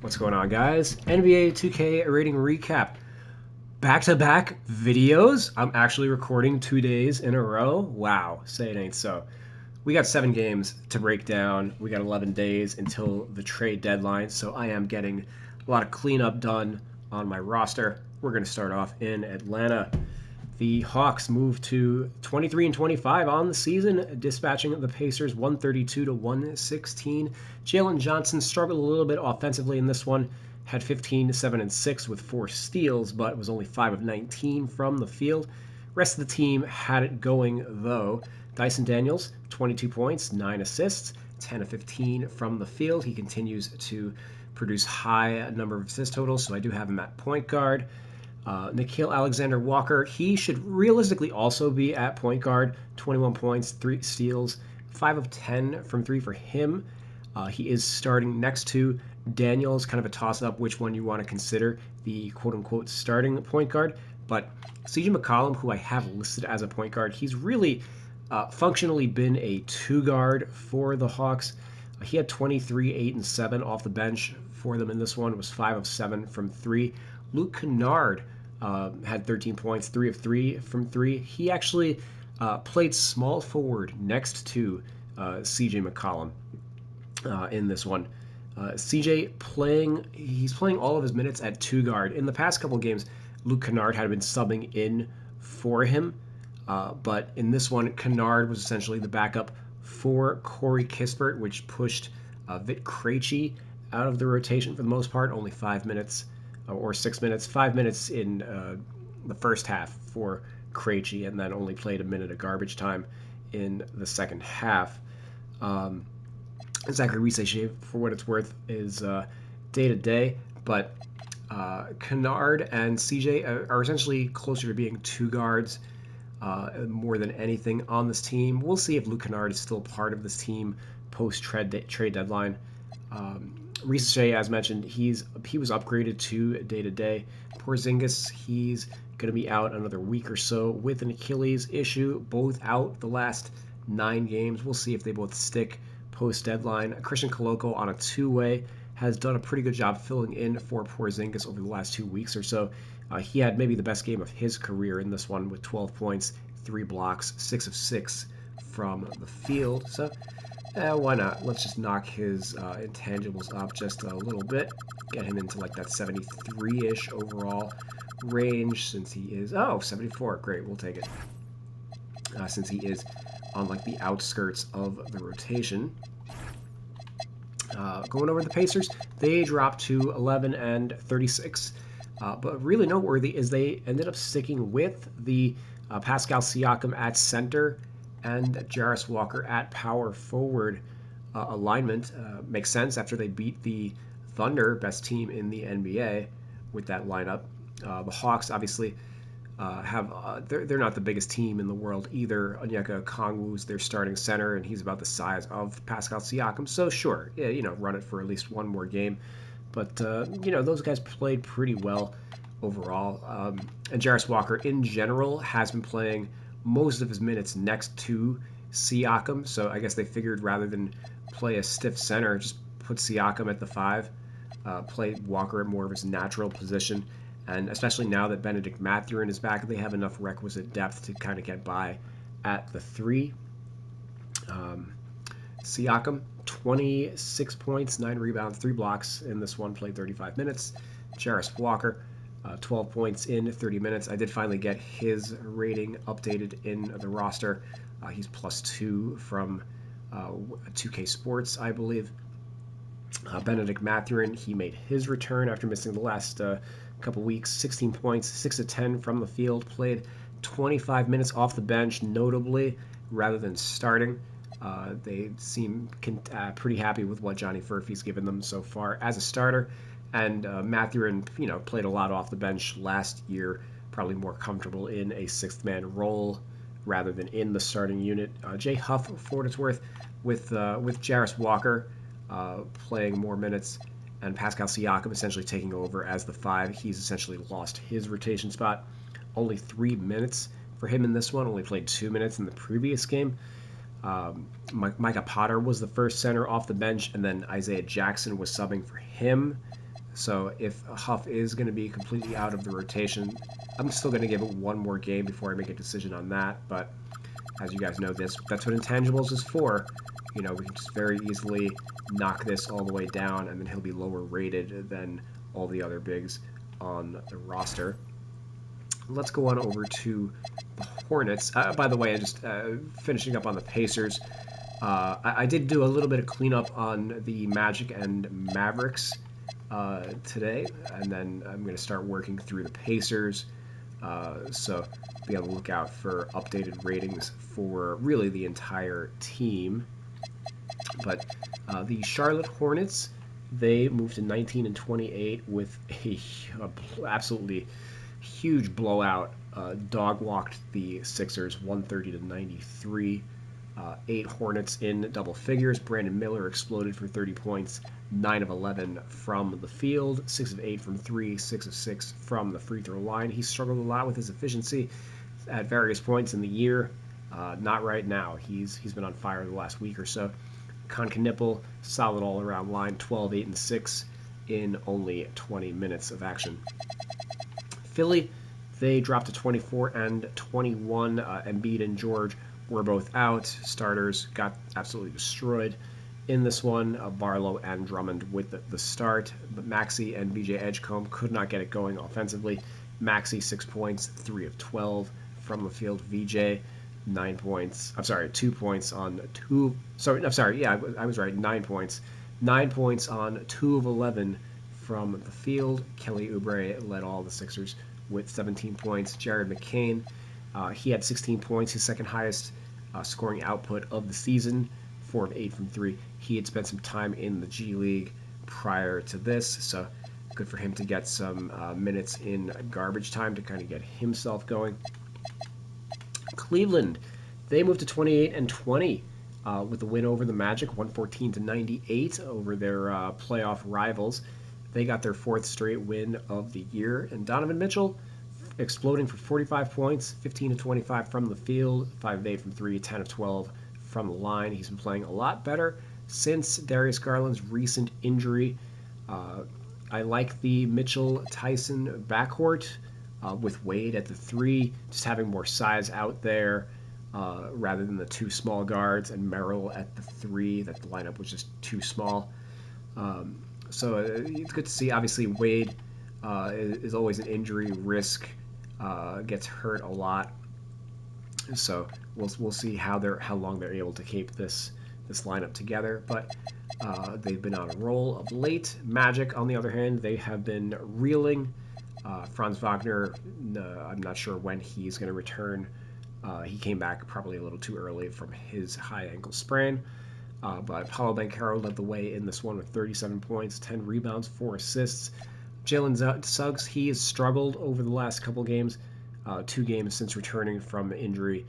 What's going on, guys? NBA 2K rating recap. Back-to-back videos. I'm actually recording 2 days in a row. Wow, say it ain't so. We got 7 games to break down. We got 11 days until the trade deadline, so I am getting a lot of cleanup done on my roster. We're going to start off in Atlanta. The Hawks move to 23-25 on the season, dispatching the Pacers 132-116. Jalen Johnson struggled a little bit offensively in this one, had 15, 7, and 6 with 4 steals, but was only 5 of 19 from the field. Rest of the team had it going, though. Dyson Daniels, 22 points, 9 assists, 10 of 15 from the field. He continues to produce high number of assist totals, so I do have him at point guard. Nickeil Alexander-Walker, he should realistically also be at point guard. 21 points, 3 steals, 5 of 10 from 3 for him. He is starting next to Daniels, kind of a toss-up which one you want to consider the quote-unquote starting point guard. But CJ McCollum, who I have listed as a point guard, he's really functionally been a 2-guard for the Hawks. He had 23, 8, and 7 off the bench for them in this one. It was 5 of 7 from 3. Luke Kennard had 13 points, 3 of 3 from 3. He actually played small forward next to CJ McCollum in this one. CJ he's playing all of his minutes at 2-guard. In the past couple games, Luke Kennard had been subbing in for him, but in this one, Kennard was essentially the backup for Corey Kispert, which pushed Vit Krejci out of the rotation for the most part, only 5 minutes or 6 minutes, 5 minutes in the first half for Krejci, and then only played a minute of garbage time in the second half. Zachary Risacher, for what it's worth, is day-to-day, but Kennard and CJ are essentially closer to being 2 guards more than anything on this team. We'll see if Luke Kennard is still part of this team post-trade deadline. Risacher, as mentioned, he was upgraded to day-to-day. Porzingis, he's going to be out another week or so with an Achilles issue. Both out the last 9 games. We'll see if they both stick post-deadline. Christian Koloko on a 2-way has done a pretty good job filling in for Porzingis over the last 2 weeks or so. He had maybe the best game of his career in this one with 12 points, 3 blocks, 6 of 6 from the field. So why not? Let's just knock his intangibles up just a little bit. Get him into like that 73-ish overall range since he is... 74. Great, we'll take it. Since he is on like the outskirts of the rotation. Going over the Pacers, they dropped to 11 and 36. But really noteworthy is they ended up sticking with the Pascal Siakam at center and Jarris Walker at power forward alignment. Makes sense after they beat the Thunder, best team in the NBA, with that lineup. The Hawks obviously they're not the biggest team in the world either. Onyeka Okongwu's their starting center, and he's about the size of Pascal Siakam. So sure, yeah, run it for at least one more game. But those guys played pretty well overall. And Jarris Walker, in general, has been playing most of his minutes next to Siakam. So I guess they figured rather than play a stiff center, just put Siakam at the 5, play Walker at more of his natural position. And especially now that Benedict Mathurin is back, they have enough requisite depth to kind of get by at the 3. Siakam, 26 points, 9 rebounds, 3 blocks in this one, played 35 minutes. Jarris Walker, 12 points in 30 minutes. I did finally get his rating updated in the roster. He's +2 from 2K Sports, I believe. Benedict Mathurin, he made his return after missing the last couple weeks. 16 points, 6 of 10 from the field, played 25 minutes off the bench, notably, rather than starting. They seem pretty happy with what Johnny Furphy's given them so far as a starter. And Mathurin, played a lot off the bench last year, probably more comfortable in a 6th-man role rather than in the starting unit. Jay Huff, for what it's worth, with Jarris Walker playing more minutes and Pascal Siakam essentially taking over as the 5. He's essentially lost his rotation spot. Only 3 minutes for him in this one. Only played 2 minutes in the previous game. Micah Potter was the first center off the bench, and then Isaiah Jackson was subbing for him. So if Huff is going to be completely out of the rotation, I'm still going to give it one more game before I make a decision on that. But as you guys know, that's what Intangibles is for. You know, we can just very easily knock this all the way down, and then he'll be lower rated than all the other bigs on the roster. Let's go on over to the Hornets. By the way, just finishing up on the Pacers. I did do a little bit of cleanup on the Magic and Mavericks today, and then I'm going to start working through the Pacers. So be on the lookout for updated ratings for really the entire team. But the Charlotte Hornets, they moved to 19 and 28 with a absolutely huge blowout. Dog walked the Sixers 130 to 93. 8 Hornets in double figures. Brandon Miller exploded for 30 points, 9 of 11 from the field, 6 of 8 from 3, 6 of 6 from the free throw line. He struggled a lot with his efficiency at various points in the year. Not right now. He's been on fire the last week or so. Konkanippel, solid all-around line, 12, 8, and 6 in only 20 minutes of action. Philly, they dropped to 24 and 21. Embiid and George were both out. Starters got absolutely destroyed in this one. Barlow and Drummond with the start. But Maxey and BJ Edgecombe could not get it going offensively. Maxey, 6 points, 3 of 12 from the field. VJ, 9 points. I'm sorry, 2 points on 2. Sorry, I'm sorry. Yeah, I was right. 9 points. 9 points on 2 of 11 from the field. Kelly Oubre led all the Sixers with 17 points. Jared McCain, he had 16 points, his second highest scoring output of the season, 4 of 8 from 3. He had spent some time in the G League prior to this, so good for him to get some minutes in garbage time to kind of get himself going. Cleveland, they moved to 28 and 20 with the win over the Magic, 114 to 98 over their playoff rivals. They got their 4th straight win of the year, and Donovan Mitchell exploding for 45 points, 15 to 25 from the field, 5 of 8 from 3, 10 of 12 from the line. He's been playing a lot better since Darius Garland's recent injury. I like the Mitchell-Tyson backcourt with Wade at the 3, just having more size out there rather than the 2 small guards, and Merrill at the 3. That the lineup was just too small. So it's good to see. Obviously, Wade is always an injury risk, gets hurt a lot. So we'll see how long they're able to keep this lineup together. But they've been on a roll of late. Magic, on the other hand, they have been reeling. Franz Wagner, I'm not sure when he's going to return. He came back probably a little too early from his high ankle sprain. But Paulo Banchero led the way in this one with 37 points, 10 rebounds, 4 assists. Jalen Suggs, he has struggled over the last couple games, 2 games since returning from injury.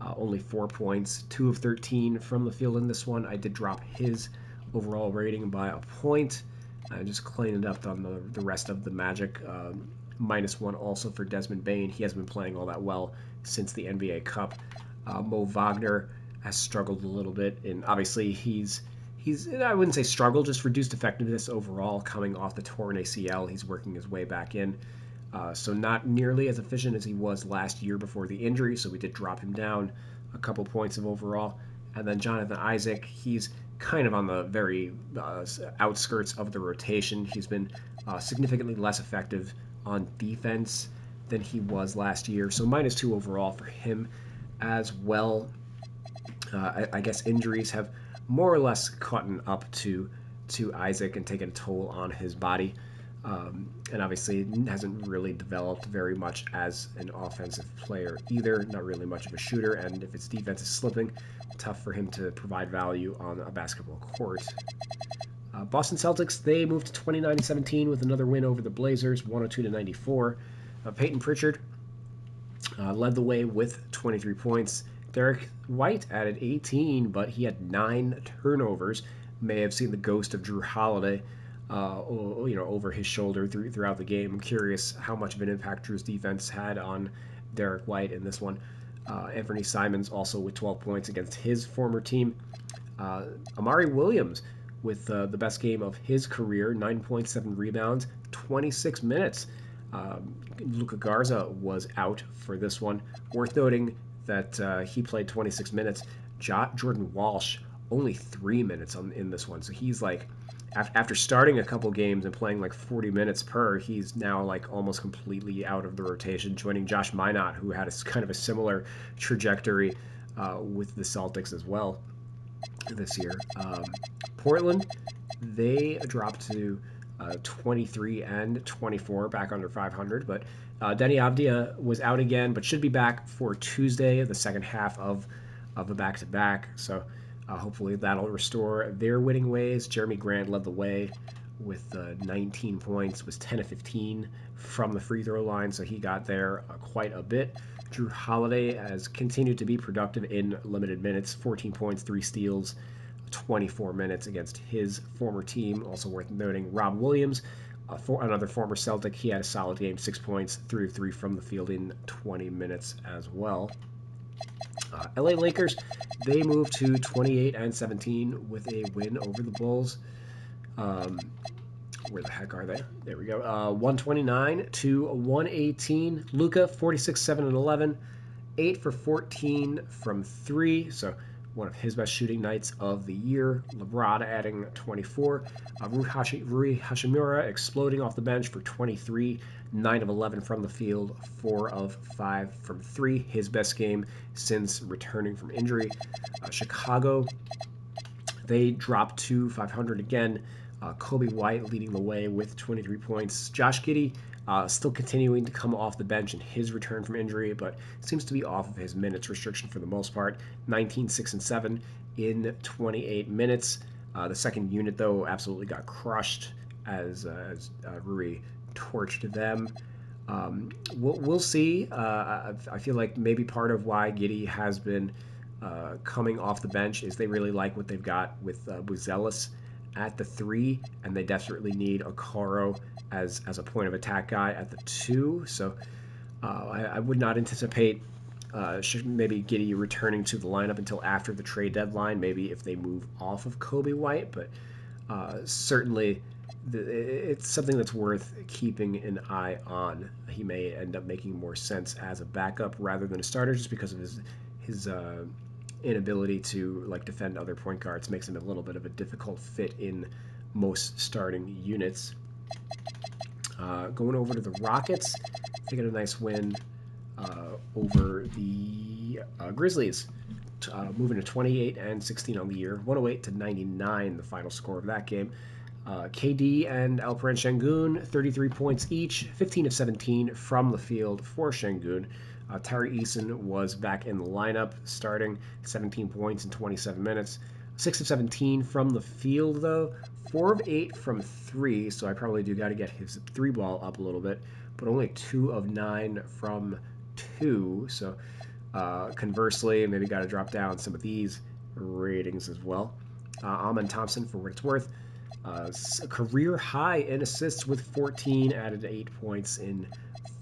Only 4 points, 2 of 13 from the field in this one. I did drop his overall rating by a point. I just cleaned it up on the rest of the Magic. -1 also for Desmond Bane. He hasn't been playing all that well since the NBA Cup. Mo Wagner has struggled a little bit, and obviously he's I wouldn't say struggle, just reduced effectiveness overall coming off the torn ACL. He's working his way back in, so not nearly as efficient as he was last year before the injury, so we did drop him down a couple points of overall. And then Jonathan Isaac, he's kind of on the very outskirts of the rotation. He's been significantly less effective on defense than he was last year, so -2 overall for him as well. I guess injuries have more or less caught up to Isaac and taken a toll on his body. And obviously hasn't really developed very much as an offensive player either. Not really much of a shooter, and if his defense is slipping, tough for him to provide value on a basketball court. Boston Celtics, they moved to 29 17 with another win over the Blazers, 102 to 94. Peyton Pritchard led the way with 23 points. Derek White added 18, but he had 9 turnovers. May have seen the ghost of Drew Holiday, over his shoulder throughout the game. I'm curious how much of an impact Drew's defense had on Derek White in this one. Anthony Simons also with 12 points against his former team. Amari Williams with the best game of his career, 9.7 rebounds, 26 minutes. Luka Garza was out for this one. Worth noting that he played 26 minutes. Jordan Walsh only 3 minutes in this one, so he's like, after starting a couple games and playing like 40 minutes per, he's now like almost completely out of the rotation, joining Josh Minot, who had a kind of a similar trajectory with the Celtics as well this year. Portland, they dropped to 23 and 24, back under 500. But Denny Avdia was out again, but should be back for Tuesday, the second half of a back-to-back. So hopefully that'll restore their winning ways. Jeremy Grant led the way with 19 points, was 10 of 15 from the free throw line, so he got there quite a bit. Drew Holiday has continued to be productive in limited minutes, 14 points, 3 steals, 24 minutes against his former team. Also worth noting, Rob Williams, for another former Celtic, he had a solid game, 6 points, 3 of 3 from the field in 20 minutes as well. LA Lakers, they moved to 28 and 17 with a win over the Bulls. Where the heck are they? There we go. 129 to 118. Luka, 46, 7, and 11. 8 for 14 from 3. So one of his best shooting nights of the year. LeBron adding 24. Rui Hashimura exploding off the bench for 23. 9 of 11 from the field. 4 of 5 from 3. His best game since returning from injury. Chicago, they dropped to 500 again. Kobe White leading the way with 23 points. Josh Giddey still continuing to come off the bench in his return from injury, but seems to be off of his minutes restriction for the most part. 19, 6, and 7 in 28 minutes. The second unit, though, absolutely got crushed as Rui torched them. We'll see. I feel like maybe part of why Giddey has been coming off the bench is they really like what they've got with Buzelis at the 3, and they desperately need Okoro as a point of attack guy at the 2. So I would not anticipate maybe Giddey returning to the lineup until after the trade deadline, maybe if they move off of Kobe White, but certainly it's something that's worth keeping an eye on. He may end up making more sense as a backup rather than a starter, just because of his inability to like defend other point guards makes him a little bit of a difficult fit in most starting units. Going over to the Rockets, they get a nice win over the Grizzlies, moving to 28 and 16 on the year, 108 to 99 the final score of that game. KD and Alperen Sengun, 33 points each, 15 of 17 from the field for Sengun. Tari Eason was back in the lineup, starting 17 points in 27 minutes. 6 of 17 from the field, though. 4 of 8 from 3, so I probably do got to get his 3-ball up a little bit, but only 2 of 9 from 2. So conversely, maybe got to drop down some of these ratings as well. Amen Thompson, for what it's worth, a career high in assists with 14, added 8 points in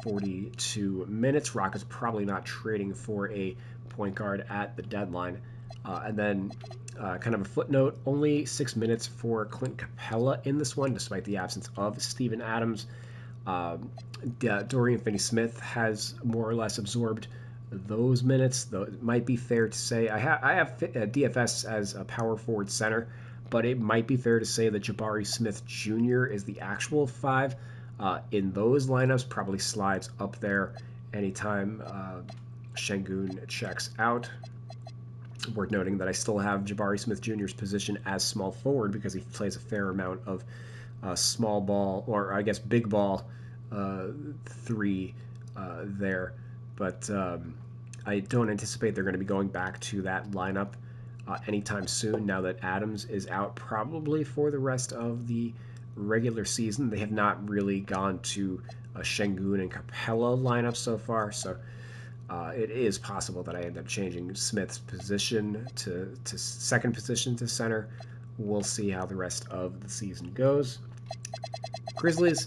42 minutes. Rockets probably not trading for a point guard at the deadline. And then kind of a footnote, only 6 minutes for Clint Capella in this one, despite the absence of Steven Adams. Dorian Finney-Smith has more or less absorbed those minutes, though it might be fair to say I have DFS as a power forward center, but it might be fair to say that Jabari Smith Jr. is the actual 5. In those lineups, probably slides up there anytime Sengun checks out. Worth noting that I still have Jabari Smith Jr.'s position as small forward because he plays a fair amount of small ball, or I guess big ball 3 there. But I don't anticipate they're going to be going back to that lineup anytime soon now that Adams is out, probably for the rest of the regular season. They have not really gone to a Sengun and Capella lineup so far, so it is possible that I end up changing Smith's position to second position to center. We'll see how the rest of the season goes. Grizzlies,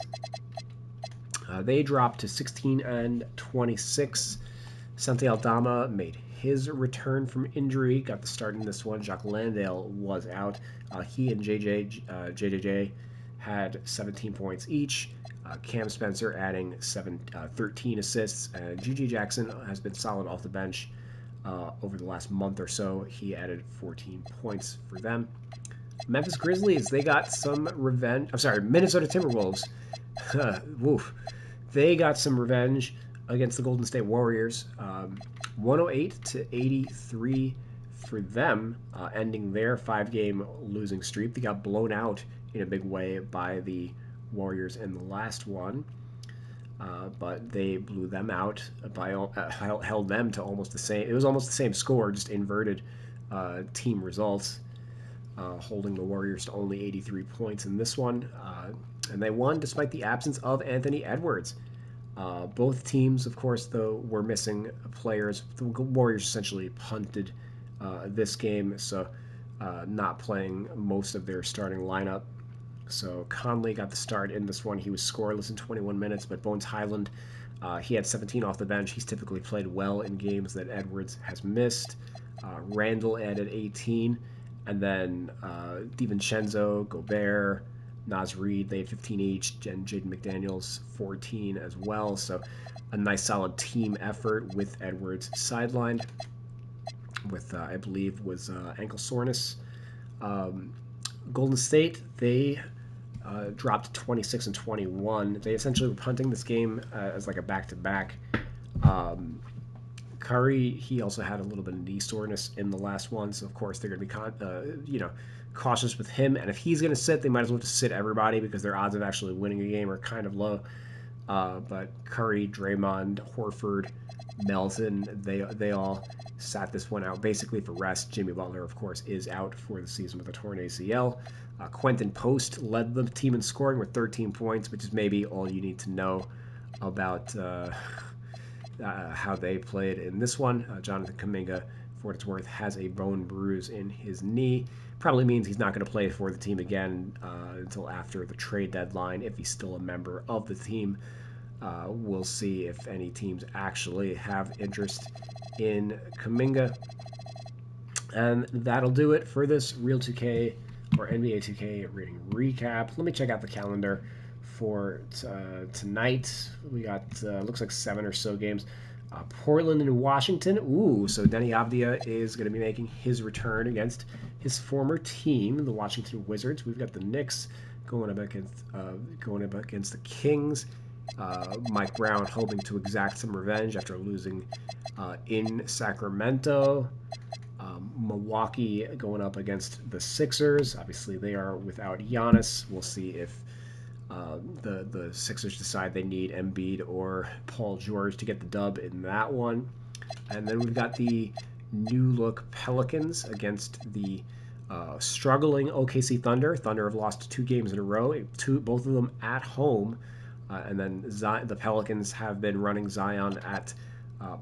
they dropped to 16 and 26. Santi Aldama made his return from injury, got the start in this one. Jacques Landale was out. He and JJJ had 17 points each. Cam Spencer adding 13 assists, and GG Jackson has been solid off the bench over the last month or so. He added 14 points for them. Memphis Grizzlies, they got some revenge. I'm sorry, Minnesota Timberwolves. Woof. They got some revenge against the Golden State Warriors. 108 to 83 for them, ending their 5-game losing streak. They got blown out in a big way by the Warriors in the last one. But they blew them out by held them to almost the same. It was almost the same score, just inverted team results, holding the Warriors to only 83 points in this one, and they won despite the absence of Anthony Edwards. Both teams, of course, though, were missing players. The Warriors essentially punted this game, so not playing most of their starting lineup. So Conley got the start in this one. He was scoreless in 21 minutes, but Bones Highland, he had 17 off the bench. He's typically played well in games that Edwards has missed. Randall added 18, and then DiVincenzo, Gobert, Naz Reid, they had 15 each, and Jaden McDaniels 14 as well. So a nice solid team effort with Edwards sidelined with, I believe, was ankle soreness. Golden State, they dropped 26 and 21. They essentially were punting this game as like a back-to-back. Curry, he also had a little bit of knee soreness in the last one, so of course they're going to be cautious with him. And if he's going to sit, they might as well just sit everybody because their odds of actually winning a game are kind of low. But Curry, Draymond, Horford, Melton, they all sat this one out basically for rest. Jimmy Butler, of course, is out for the season with a torn ACL. Quentin Post led the team in scoring with 13 points, which is maybe all you need to know about how they played in this one. Jonathan Kuminga, for what it's worth, has a bone bruise in his knee. Probably means he's not going to play for the team again until after the trade deadline, if he's still a member of the team. We'll see if any teams actually have interest in Kuminga. And that'll do it for this Real 2K or NBA 2K rating recap. Let me check out the calendar for tonight. We got, looks like 7 or so games. Portland and Washington. Ooh, so Denny Avdia is going to be making his return against his former team, the Washington Wizards. We've got the Knicks going up against the Kings. Mike Brown hoping to exact some revenge after losing in Sacramento. Milwaukee going up against the Sixers. Obviously, they are without Giannis. We'll see if the Sixers decide they need Embiid or Paul George to get the dub in that one. And then we've got the new look Pelicans against the struggling OKC Thunder. Thunder have lost 2 games in a row, both of them at home. And then the Pelicans have been running Zion at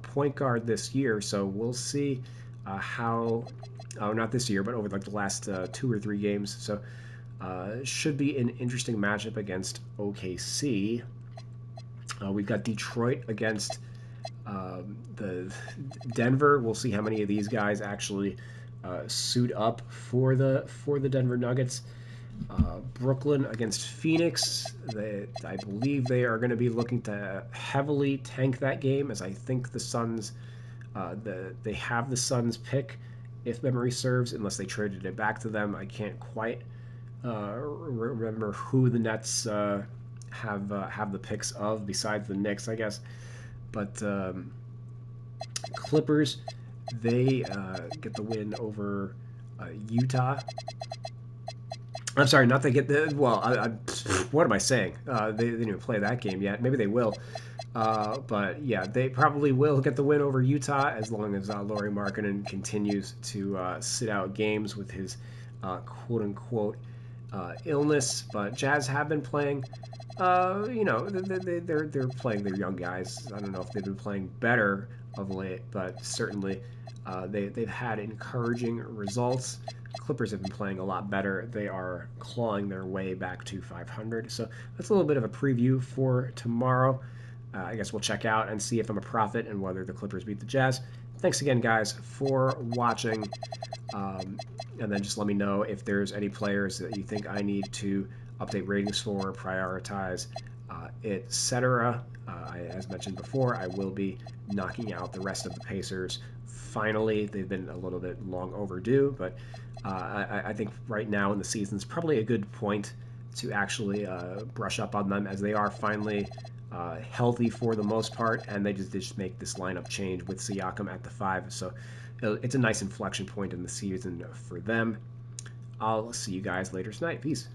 point guard this year. So we'll see how, not this year, but over like the last 2 or 3 games. So should be an interesting matchup against OKC. We've got Detroit against the Denver. We'll see how many of these guys actually suit up for the Denver Nuggets. Brooklyn against Phoenix. I believe they are going to be looking to heavily tank that game, as I think the Suns, they have the Suns pick, if memory serves, unless they traded it back to them. I can't quite remember who the Nets have the picks of besides the Knicks, I guess. But Clippers, they get the win over Utah. I'm sorry, not they get the. Well, what am I saying? They didn't even play that game yet. Maybe they will. But yeah, they probably will get the win over Utah as long as Lauri Markkanen continues to sit out games with his quote-unquote illness. But Jazz have been playing. They're playing their young guys. I don't know if they've been playing better of late, but certainly they've had encouraging results. Clippers have been playing a lot better. They are clawing their way back to 500. So that's a little bit of a preview for tomorrow. I guess we'll check out and see if I'm a prophet and whether the Clippers beat the Jazz. thanks again, guys, for watching. And then just let me know if there's any players that you think I need to update ratings for, prioritize, etc. As mentioned before, I will be knocking out the rest of the Pacers. Finally, they've been a little bit long overdue, but I think right now in the season is probably a good point to actually brush up on them, as they are finally healthy for the most part, and they just make this lineup change with Siakam at the 5. So it's a nice inflection point in the season for them. I'll see you guys later tonight. Peace.